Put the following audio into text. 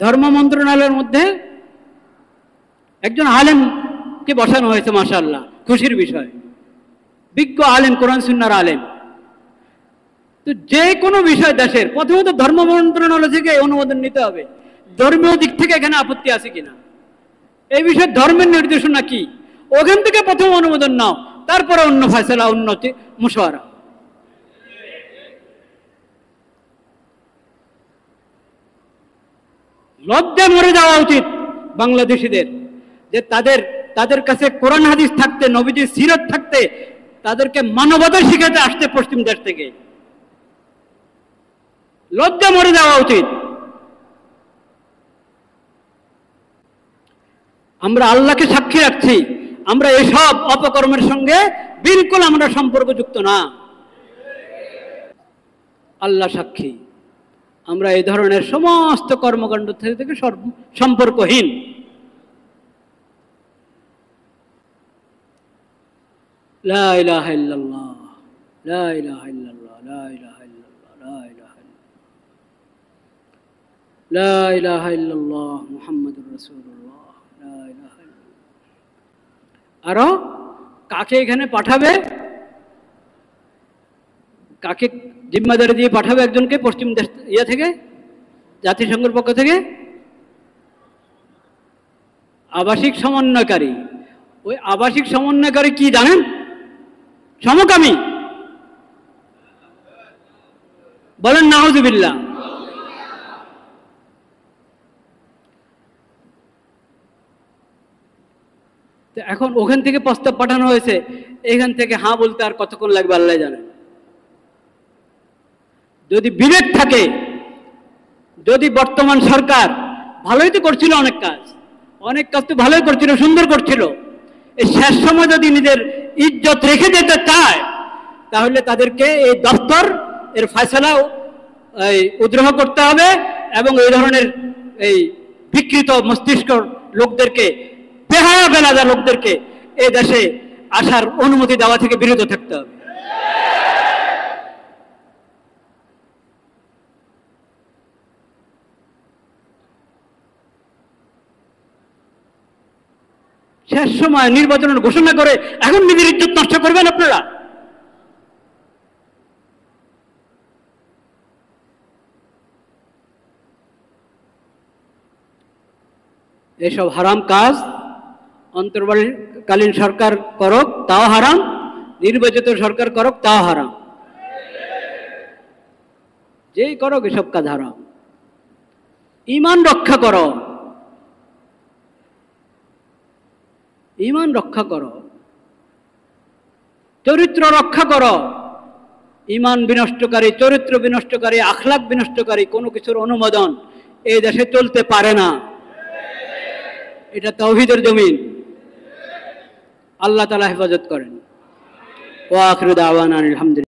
ধর্ম মন্ত্রণালয়ের মধ্যে একজন আলেমকে বসানো হয়েছে, মাশাআল্লাহ, খুশির বিষয়, বিজ্ঞ আলেম, কোরআন সুন্নাহর আলেম। তো যে কোনো বিষয় দেশের প্রথমত ধর্ম মন্ত্রণালয় থেকে অনুমোদন নিতে হবে, ধর্মীয় দিক থেকে এখানে আপত্তি আছে কিনা, এই বিষয়ে ধর্মের নির্দেশনা কি, ওখান থেকে প্রথম অনুমোদন নাও, তারপরে অন্য ফয়সালা, উন্নতি, মুশওয়ারা। লজ্জা মরে যাওয়া উচিত বাংলাদেশিদের, যে তাদের কাছে কোরআন হাদিস থাকতে, নবীজির সিরাত থাকতে, তাদেরকে মানবতা শিখাতে আসতে পশ্চিম দেশ থেকে। লজ্জা মরে যাওয়া উচিত। আমরা আল্লাহকে সাক্ষী রাখছি, আমরা এসব অপকর্মের সঙ্গে বিলকুল আমরা সম্পর্কযুক্ত না। আল্লাহ সাক্ষী, আমরা এই ধরনের সমস্ত কর্মকাণ্ড থেকে সম্পর্কহীন। লা ইলাহা ইল্লাল্লাহ, লা ইলাহা ইল্লাল্লাহ, লা ইলাহা ইল্লাল্লাহ, লা ইলাহা ইল্লাল্লাহ, লা ইলাহা ইল্লাল্লাহ মুহাম্মাদুর রাসূলুল্লাহ, লা ইলাহা ইল্লাল্লাহ। আরো কাকে এখানে পাঠাবে, কাকে জিম্মাদারি দিয়ে পাঠাবে একজনকে পশ্চিম দেশ থেকে, জাতিসংঘের পক্ষ থেকে? আবাসিক সমন্বয়কারী। ওই আবাসিক সমন্বয়কারী কি জানেন? সমকামী। বলেন নাউযুবিল্লাহ। এখন ওখান থেকে প্রস্তাব পাঠানো হয়েছে, এখান থেকে হ্যাঁ বলতে আর কতক্ষণ লাগবে আল্লাহ জানেন। যদি বিবেক থাকে, যদি বর্তমান সরকার ভালোই তো করছিল, অনেক কাজ তো ভালোই করছিল, সুন্দর করছিল, এই শেষ সময় যদি নিজের ইজ্জত রেখে যেতে চায়, তাহলে তাদেরকে এই দপ্তর এর ফয়সালা উদ্রোহ করতে হবে, এবং এই ধরনের এই বিকৃত মস্তিষ্ক লোকদেরকে, বেহায়া বেলাদা লোকদেরকে এই দেশে আসার অনুমতি দেওয়া থেকে বিরত থাকতে হবে। শেষ সময় নির্বাচনের ঘোষণা করে এখন নিজের ইজ্জত নষ্ট করবেন আপনারা? এসব হারাম কাজ অন্তর্বর্তীকালীন সরকার করুক তাও হারাম, নির্বাচিত সরকার করুক তাও হারাম, যেই করুক এসব কাজ হারাম। ঈমান রক্ষা করো, ঈমান রক্ষা করো, চরিত্র রক্ষা করো। ঈমান বিনষ্টকারী, চরিত্র বিনষ্টকারী, আখলাক বিনষ্টকারী কোনো কিছুর অনুমোদন এই দেশে চলতে পারে না। এটা তাওহীদের জমিন। আল্লাহ তাআলা হেফাজত করেন। ওয়া আখিরু দাওয়ানা আলহামদুলিল্লাহ।